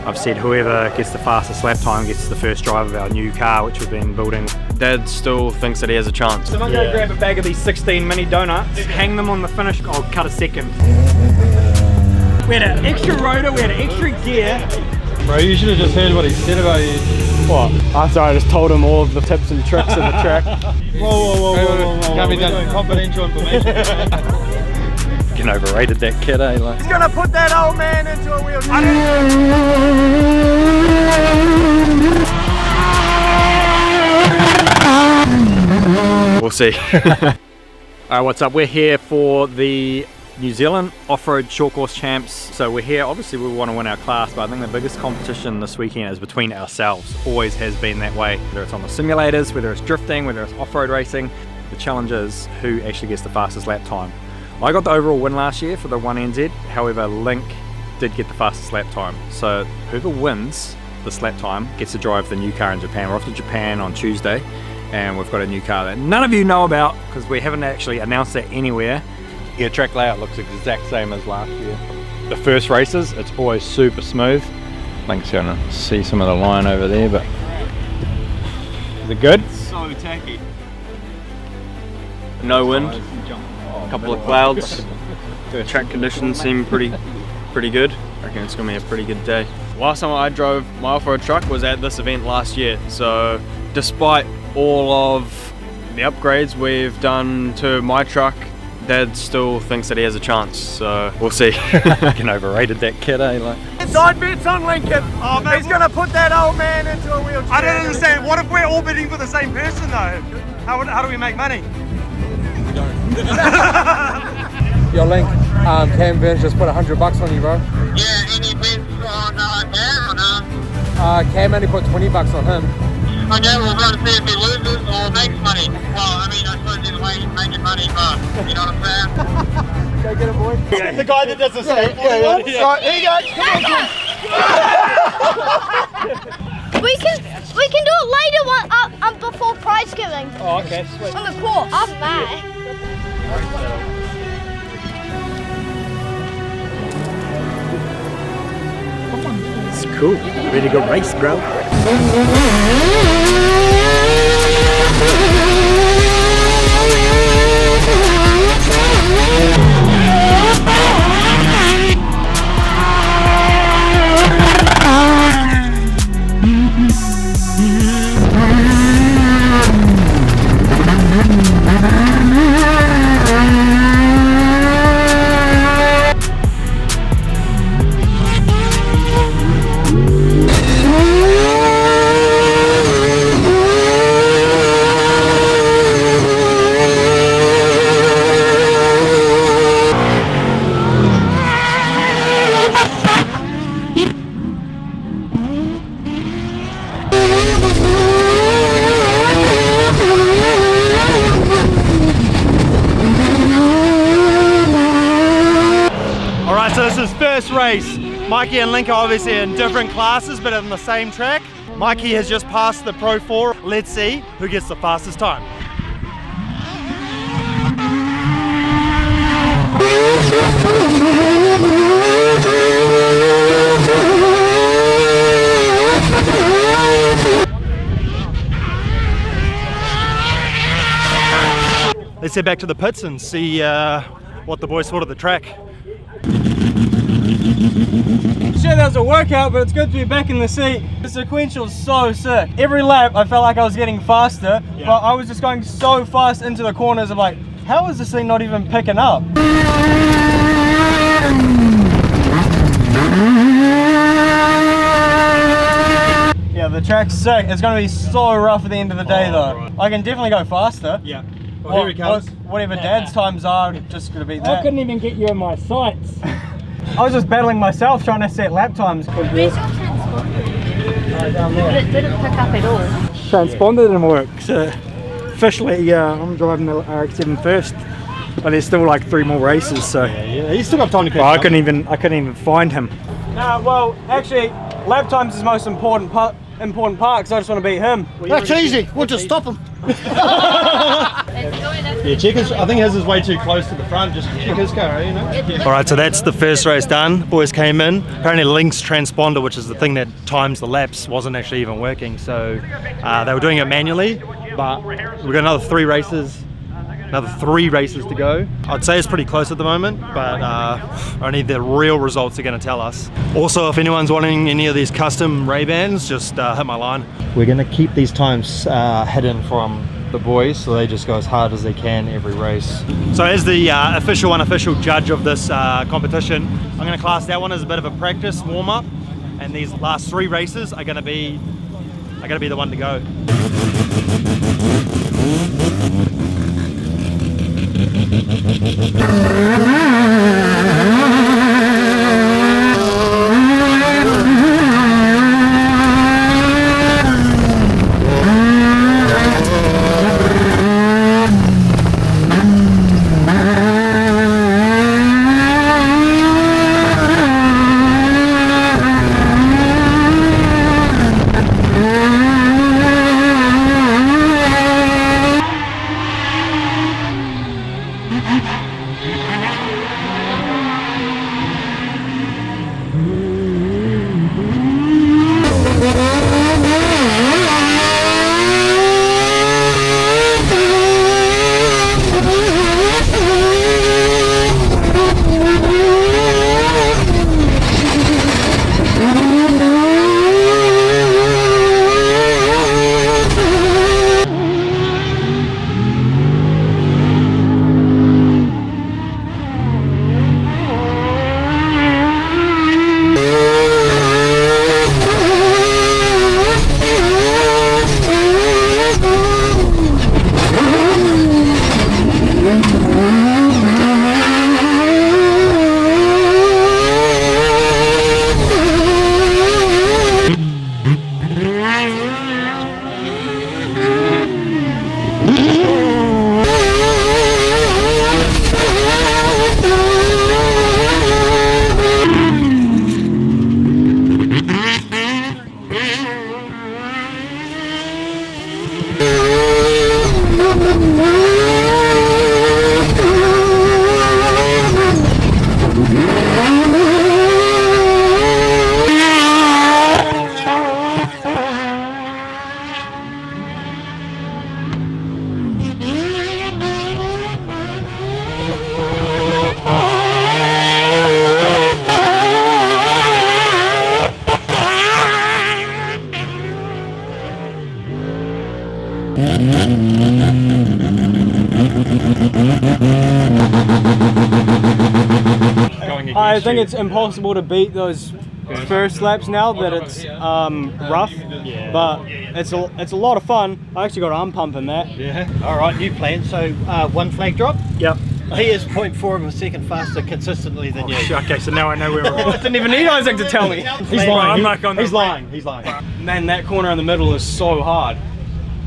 I've said whoever gets the fastest lap time gets the first drive of our new car, which we've been building. Dad still thinks that he has a chance. So I'm going to grab a bag of these 16 mini donuts, hang them on the finish. I'll cut a second. We had an extra rotor, we had an extra gear. Bro, you should have just heard what he said about you. What? I'm sorry, I just told him all of the tips and tricks of the track. Whoa. Can't be done. Confidential information. Getting overrated, that kid, eh? Like. He's gonna put that old man into a wheelchair. We'll see. Alright, what's up? We're here for the New Zealand Off-Road Short Course Champs. So we're here, obviously we want to win our class, but I think the biggest competition this weekend is between ourselves. Always has been that way. Whether it's on the simulators, whether it's drifting, whether it's off-road racing, the challenge is who actually gets the fastest lap time. I got the overall win last year for the 1NZ, however Linc did get the fastest lap time. So whoever wins this lap time gets to drive the new car in Japan. We're off to Japan on Tuesday and we've got a new car that none of you know about because we haven't actually announced that anywhere. Yeah, track layout looks the exact same as last year. The first races, it's always super smooth. Link's gonna see some of the line over there, but is it good? So tacky. No wind, a couple of clouds. The track conditions seem pretty good. I reckon it's gonna be a pretty good day. Last time I drove my off-road truck was at this event last year, so despite all of the upgrades we've done to my truck, Dad still thinks that he has a chance, so we'll see. Getting overrated, that kid, eh? Like. Side bets on Lincoln. Oh, man, he's gonna put that old man into a wheelchair. I don't understand. What if we're all bidding for the same person though? How do we make money? Yo, Linc, Cam Burns just put $100 on you, bro. Yeah, any bets on Cam or no? Cam only put $20 on him. Okay, we'll go to see if he loses or makes money. Well, I mean, I suppose either way he's making money, but you know what I'm saying? Go get him, boy. The guy that does the skateboarding one? Right, here you go. We can do it later before prize giving. Oh, okay, sweet. On the court, after that. It's cool. Ready to go race, bro. So this is first race. Mikey and Linc are obviously in different classes but on the same track. Mikey has just passed the Pro 4. Let's see who gets the fastest time. Let's head back to the pits and see what the boys thought of the track. Sure, that was a workout, but it's good to be back in the seat. The sequential's so sick. Every lap I felt like I was getting faster, but I was just going so fast into the corners. I'm like, how is this thing not even picking up? Yeah, the track's sick. It's going to be so rough at the end of the day though. Right. I can definitely go faster. Yeah. Well, here he comes. Whatever Dad's times are, I'm just going to beat that. I couldn't even get you in my sights. I was just battling myself trying to set lap times. Where's your transponder? It didn't pick up at all. Transponder didn't work, so officially I'm driving the RX-7 first, but there's still like 3 more races, so Yeah, he's still got time to catch I up. couldn't even find him. Well, actually, lap times is the most important part because I just want to beat him. That's easy. We'll just stop him. Yeah, Checkers, I think his is way too close to the front, just check his car, you know? Alright, so that's the first race done. Boys came in. Apparently Linc's transponder, which is the thing that times the laps, wasn't actually even working. So they were doing it manually, but we've got another 3 races to go. I'd say it's pretty close at the moment, but only the real results are going to tell us. Also, if anyone's wanting any of these custom Ray-Bans, just hit my line. We're going to keep these times hidden from the boys, so they just go as hard as they can every race. So as the unofficial judge of this competition, I'm going to class that one as a bit of a practice warm-up, and these last 3 races are going to be the one to go. I think it's impossible to beat those first laps now that it's rough, but it's a lot of fun. I actually got arm pump in that. Yeah. All right, new plan. So 1 flag drop. Yep. He is 0.4 of a second faster consistently than you. Okay, so now I know where we're at. Didn't even need Isaac to tell me. He's lying. I'm not gonna. He's lying. He's lying. Man, that corner in the middle is so hard.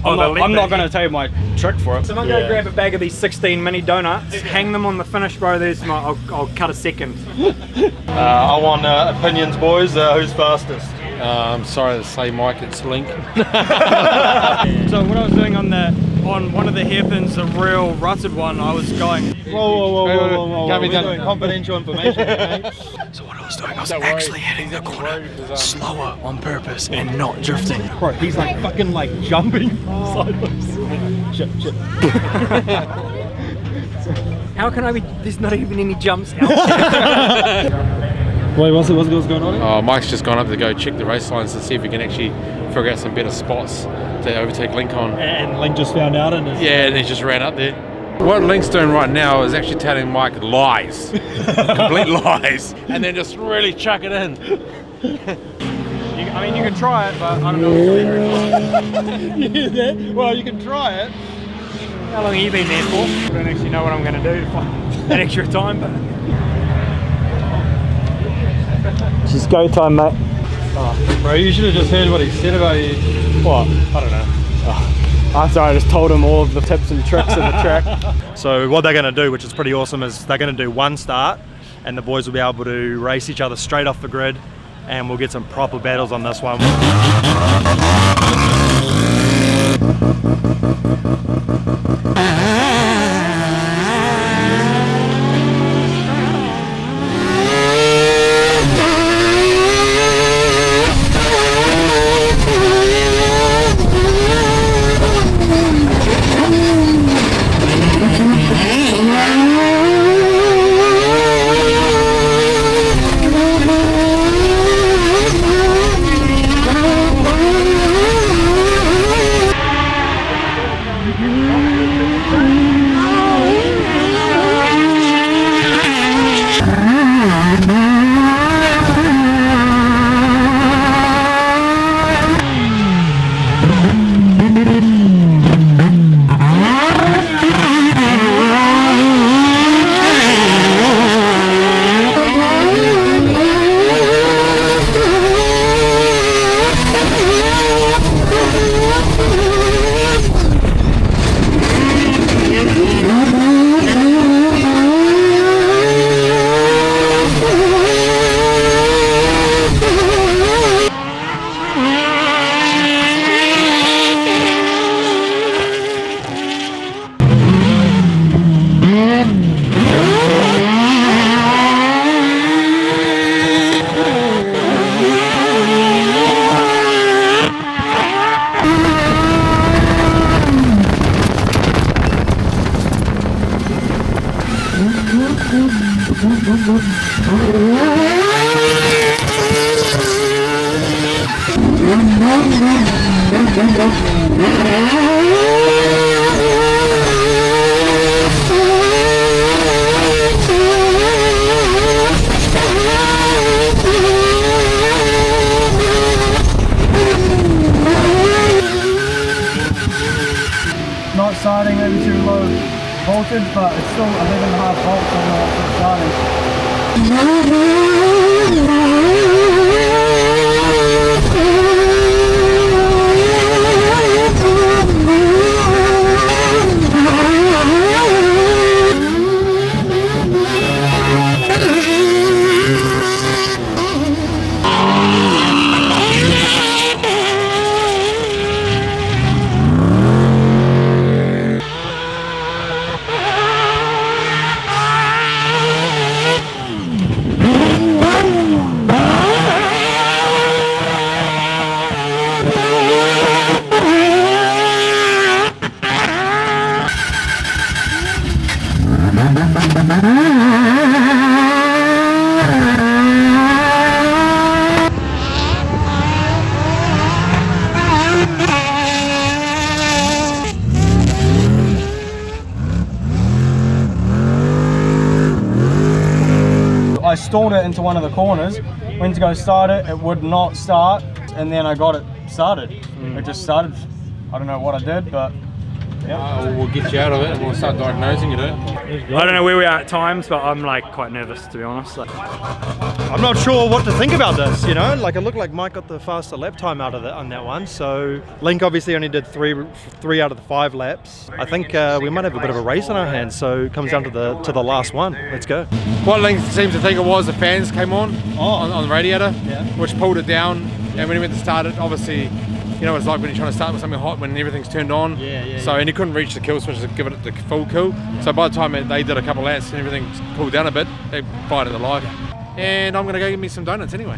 I'm not going to tell you my trick for it. So I'm going to grab a bag of these 16 mini donuts, hang them on the finish, bro. There's my. I'll cut a second. I want opinions, boys. Who's fastest? I'm sorry to say, Mike, it's Linc. So what I was doing on one of the hairpins, the real rutted one, I was going. Whoa. Can't be done. Confidential information. Okay? So what I was doing, I was actually hitting the corner slower on purpose and not drifting. Bro, he's like fucking like jumping sideways. Shit. How can I be? There's not even any jumps out. Wait, what's going on here? Oh, Mike's just gone up to go check the race lines to see if we can actually figure out some better spots to overtake Linc on. And Linc just found out and yeah, and he just ran up there. What Linc's doing right now is actually telling Mike lies, complete lies, and then just really chuck it in. I mean, you can try it, but I don't know. Well, you can try it. How long have you been there for? I don't actually know what I'm going to do to find that extra time, but it's just go time, mate. Oh, bro, you should have just heard what he said about you. What? I don't know. Oh. I'm sorry, I just told him all of the tips and tricks of the track. So what they're going to do, which is pretty awesome, is they're going to do one start and the boys will be able to race each other straight off the grid, and we'll get some proper battles on this one. Not starting, maybe too low voltage, but it's still 11.5 volts on the starting. I stalled it into one of the corners, went to go start it, it would not start, and then I got it started. It just started. I don't know what I did, but yeah. We'll get you out of it and we'll start diagnosing it. I don't know where we are at times, but I'm like quite nervous, to be honest. I'm not sure what to think about this, you know, like it looked like Mike got the faster lap time out of it on that one, so Linc obviously only did three out of the 5 laps. I think we might have a bit of a race on our hands, so it comes down to the last one. Let's go. What Linc seems to think it was, the fans came on the radiator, which pulled it down, and when he went to start it, obviously, you know what it's like when you're trying to start with something hot when everything's turned on. So, and he couldn't reach the kill switch to give it the full kill. So by the time they did a couple laps and everything pulled down a bit, they fired it alive. And I'm gonna go get me some donuts anyway.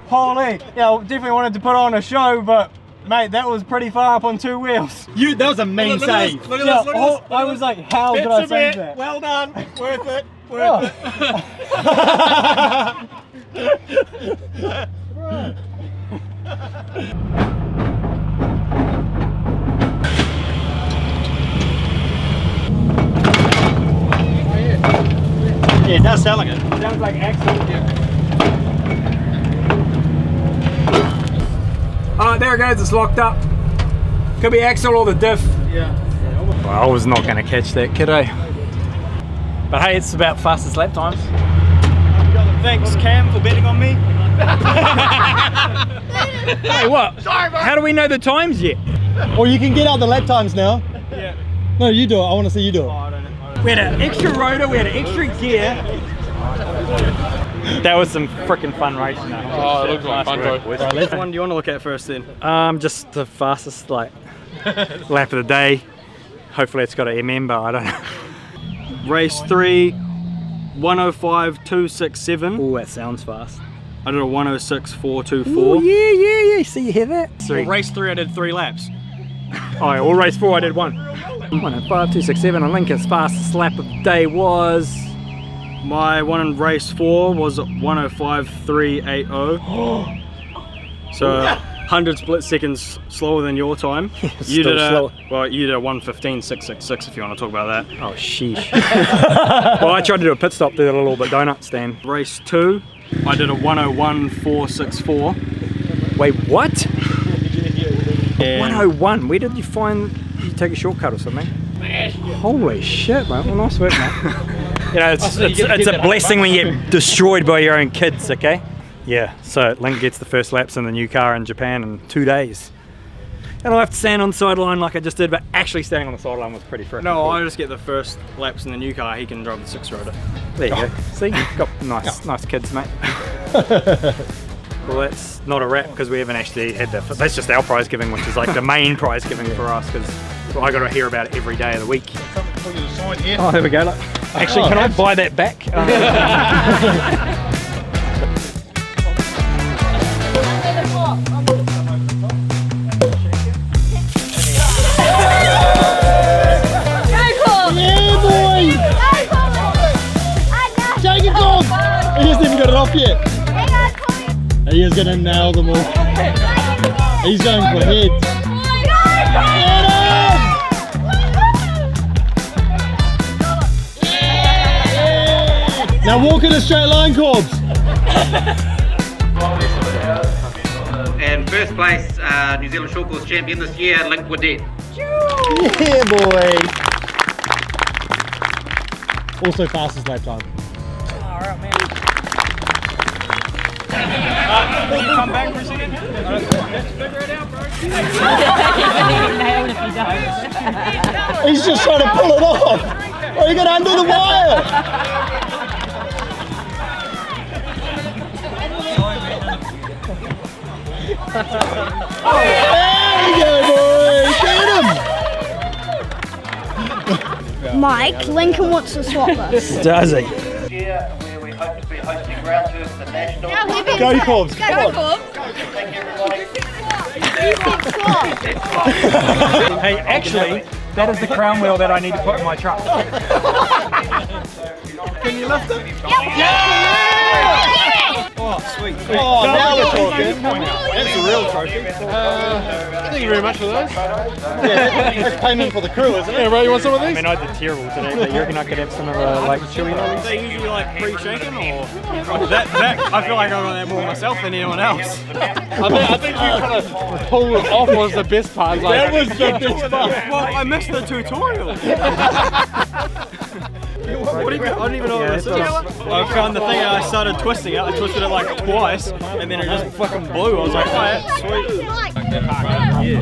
Holy, yeah, I definitely wanted to put on a show, but mate, that was pretty far up on 2 wheels. That was a mean save. Look at this, I was like, how did I save that? Well done. Worth it. Worth Yeah, it does sound like it. Sounds like Axel. Alright, there it goes, it's locked up. Could be Axel or the diff. Well, I was not going to catch that, kiddo. But hey, it's about fastest lap times. Thanks Cam for betting on me. Hey, what? Sorry, how do we know the times yet? Or you can get out the lap times now. Yeah. No, you do it. I want to see you do it. We had an extra rotor, we had an extra gear. That was some freaking fun racing. Oh, it looked like fun, bro. Which one do you want to look at first then? Just the fastest lap of the day. Hopefully it's got an MM, but I don't know. Race 3, 105.267. Oh, that sounds fast. I did a 106.424. Oh, yeah. See, you hear that? Well, race 3 I did 3 laps. Oh, yeah, well, race 4 I did 1. 105.267 on Lincoln's fastest lap of the day was... My one in race 4 was 105.380. So 100 split seconds slower than your time. You did a 115.666 if you want to talk about that. Oh, sheesh. Well, I tried to do a pit stop there a little bit, donut stand. Race 2, I did a 101.464. Wait, what? 101, where did you find, did you take a shortcut or something? Holy shit, mate, well, nice work, mate. You know, it's a blessing when you get destroyed by your own kids, okay? Yeah, so Linc gets the first laps in the new car in Japan in 2 days. And I'll have to stand on the sideline like I just did, but actually standing on the sideline was pretty freaking No, cool. I just get the first laps in the new car, he can drive the 6-rotor. There you go. See, you've got nice kids, mate. Well, that's not a wrap because we haven't actually had that's just our prize giving, which is like the main prize giving for us because I got to hear about it every day of the week. Oh, there we go. Look. Actually, can I buy that back? Yeah, boy! Take it off! He hasn't even got it off yet. He is going to nail them all. He's going for heads. Get him! Now walk in a straight line, Corbs. And first place, New Zealand short course champion this year, Linc Whiddett. Yeah, boy. Also fastest lap time. Alright, man. Can you come back for a second? Let's figure it out, bro. He's just trying to pull it off. Oh, you got under the wire. There we go, boy. Get him. Mike, Lincoln wants to swap us. Does he? Where we hope to be hosting ground tours for the national. Go, Corbs. Go, Corbs. Thank you, everybody. Hey, actually, that is the crown wheel that I need to put in my truck. Can you lift it? Oh, sweet. Oh, now we're talking. That's a real trophy. Thank you very much for those. Yeah, that's payment for the crew, isn't it? Yeah, bro, you want some of I these? mean, I did terrible today, but you reckon I could have some of the like chewy lollies? They usually like pre-shaken or that I feel like I got that more myself than anyone else. I think you kind of pulled it off was the best part. Like, That was the best part. Well, I missed the tutorial. What do you, I don't even know what this is. I found the thing and I started twisting it. I twisted it like twice and then it just fucking blew. I was like, oh, that's sweet.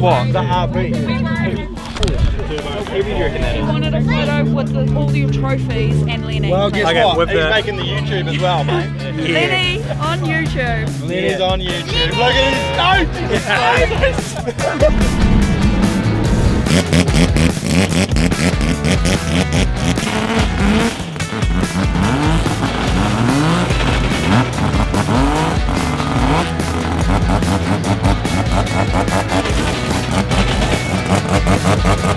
What? The RB. You wanted a photo with all your trophies and Lenny. Well, guess Okay, what? with He's the- making the YouTube as well, mate. Lenny on YouTube. Lenny's on YouTube. Look at his notes! Bye.